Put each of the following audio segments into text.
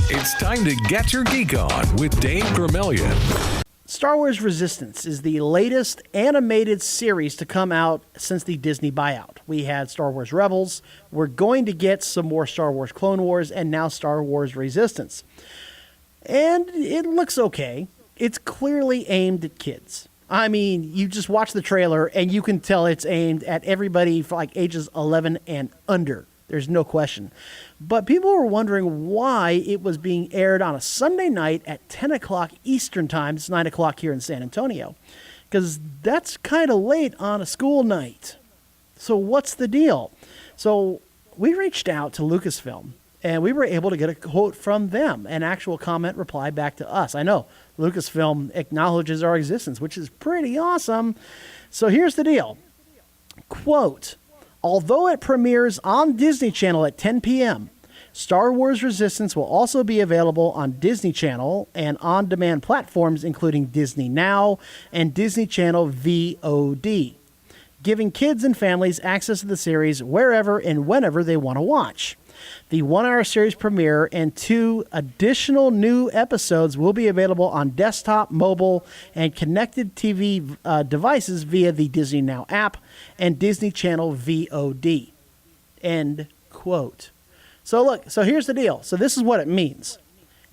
It's time to get your geek on with Dave Gramillion. Star Wars Resistance is the latest animated series to come out since the Disney buyout. We had Star Wars Rebels, we're going to get some more Star Wars Clone Wars, and now Star Wars Resistance. And it looks okay. It's clearly aimed at kids. I mean, you just watch the trailer and you can tell it's aimed at everybody for like ages 11 and under. There's no question. But people were wondering why it was being aired on a Sunday night at 10 o'clock Eastern time. It's 9 o'clock here in San Antonio. Because that's kind of late on a school night. So what's the deal? So we reached out to Lucasfilm, and we were able to get a quote from them, an actual comment reply back to us. I know Lucasfilm acknowledges our existence, which is pretty awesome. So here's the deal. Quote, although it premieres on Disney Channel at 10 p.m., Star Wars Resistance will also be available on Disney Channel and on-demand platforms including Disney Now and Disney Channel VOD, giving kids and families access to the series wherever and whenever they want to watch. The one-hour series premiere and 2 additional new episodes will be available on desktop, mobile, and connected TV devices via the Disney Now app and Disney Channel VOD. End quote. So here's the deal. So this is what it means.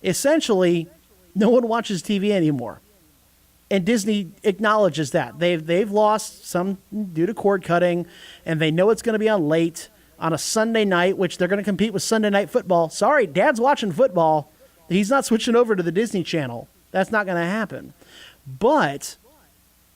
Essentially, no one watches TV anymore. And Disney acknowledges that. They've lost some due to cord cutting, and they know it's going to be on late on a Sunday night, which they're going to compete with Sunday Night Football. Sorry, Dad's watching football. He's not switching over to the Disney Channel. That's not going to happen. But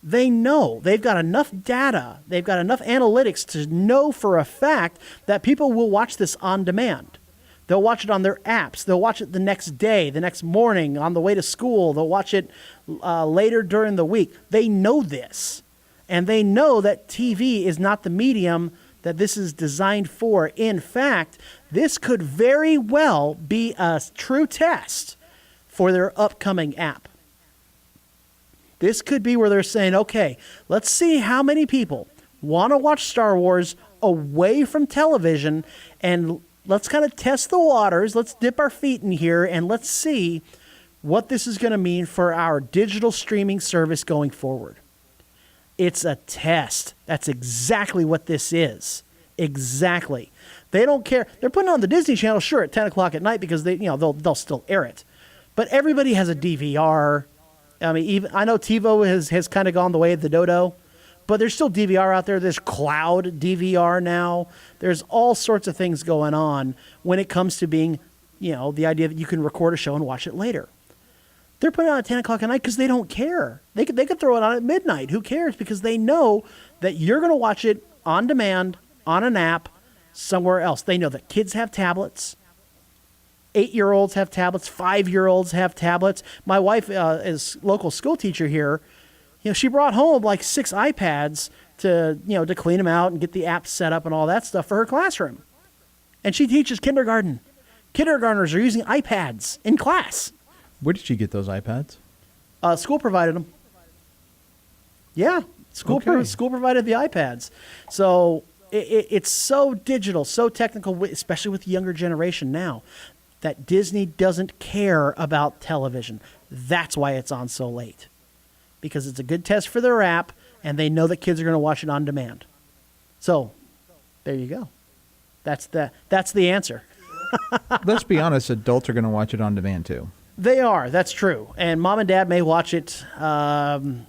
they know. They've got enough data. They've got enough analytics to know for a fact that people will watch this on demand. They'll watch it on their apps. They'll watch it the next day, the next morning, on the way to school. They'll watch it later during the week. They know this. And they know that TV is not the medium that this is designed for. In fact, this could very well be a true test for their upcoming app. This could be where they're saying, okay, let's see how many people want to watch Star Wars away from television, and let's kind of test the waters. Let's dip our feet in here, and let's see what this is going to mean for our digital streaming service going forward. It's a test. That's exactly what this is. Exactly. They don't care. They're putting it on the Disney Channel, sure, at 10 o'clock at night because they'll still air it. But everybody has a DVR. I mean, I know TiVo has kind of gone the way of the dodo, but there's still DVR out there. There's cloud DVR now. There's all sorts of things going on when it comes to being, the idea that you can record a show and watch it later. They're putting it on at 10 o'clock at night because they don't care. They could throw it on at midnight. Who cares? Because they know that you're going to watch it on demand, on an app, somewhere else. They know that kids have tablets. 8-year-olds have tablets. 5-year-olds have tablets. My wife is local school teacher here. She brought home like 6 iPads to clean them out and get the app set up and all that stuff for her classroom. And she teaches kindergarten. Kindergartners are using iPads in class. Where did you get those iPads? School provided them. Yeah, school provided the iPads. So it's so digital, so technical, especially with the younger generation now, that Disney doesn't care about television. That's why it's on so late. Because it's a good test for their app, and they know that kids are going to watch it on demand. So, there you go. That's the answer. Let's be honest, adults are going to watch it on demand too. They are. That's true. And mom and dad may watch it, on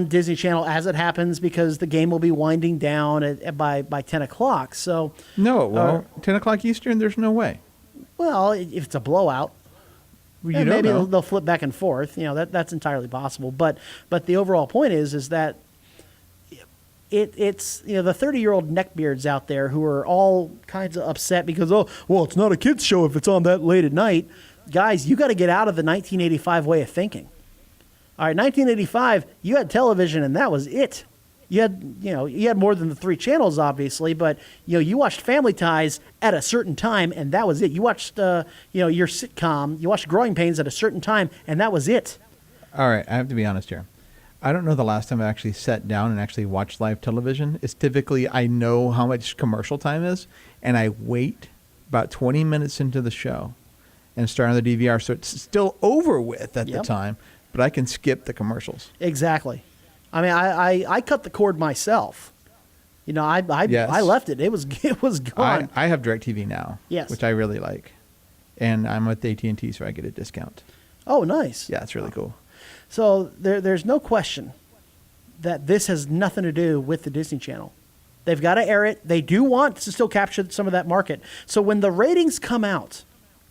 Disney Channel as it happens because the game will be winding down by 10 o'clock. So no, it won't. 10 o'clock Eastern, there's no way. Well, if it's a blowout, maybe they'll flip back and forth. That's entirely possible. But the overall point is that it's the 30-year-old neckbeards out there who are all kinds of upset because it's not a kids show if it's on that late at night. Guys, you got to get out of the 1985 way of thinking. All right, 1985, you had television and that was it. You had more than the 3 channels, obviously, but you watched Family Ties at a certain time and that was it. You watched your sitcom, you watched Growing Pains at a certain time and that was it. All right, I have to be honest here. I don't know the last time I actually sat down and actually watched live television. It's typically I know how much commercial time is and I wait about 20 minutes into the show. and start on the DVR, so it's still over with at the Yep. time. But I can skip the commercials. Exactly. I mean, I cut the cord myself. You know, I Yes. I left it. It was gone. I have DirecTV now, Yes. which I really like, and I'm with AT&T, so I get a discount. Oh, nice. Yeah, it's really cool. So there's no question that this has nothing to do with the Disney Channel. They've got to air it. They do want to still capture some of that market. So when the ratings come out,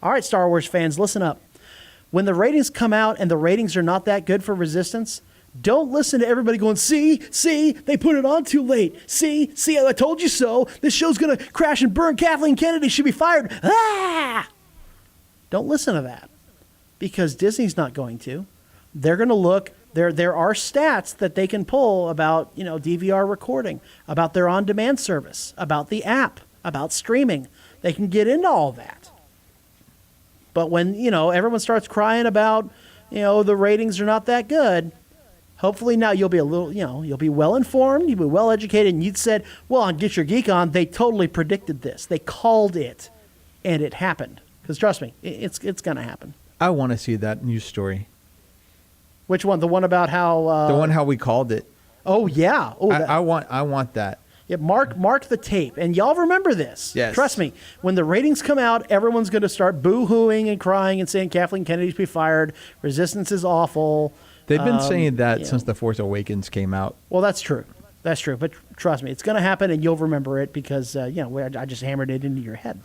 all right, Star Wars fans, listen up. When the ratings come out and the ratings are not that good for Resistance, don't listen to everybody going, see, they put it on too late. See, I told you so. This show's going to crash and burn. Kathleen Kennedy should be fired. Ah! Don't listen to that, because Disney's not going to. They're going to look. There are stats that they can pull about, you know, DVR recording, about their on-demand service, about the app, about streaming. They can get into all that. But when, you know, everyone starts crying about, you know, the ratings are not that good, hopefully now you'll be a little, you know, you'll be well informed, you'll be well educated, and you'd said, well, on Get Your Geek On, they totally predicted this. They called it, and it happened. Because trust me, it's going to happen. I want to see that news story. Which one? The one about how The one how we called it. Oh yeah. Oh, I want that. yeah. Mark the tape, and y'all remember this. Yes. Trust me. When the ratings come out, everyone's going to start boo-hooing and crying and saying Kathleen Kennedy should be fired. Resistance is awful. They've been saying that you since know. The Force Awakens came out. Well, that's true. That's true. But trust me, it's going to happen, and you'll remember it because you know I just hammered it into your head.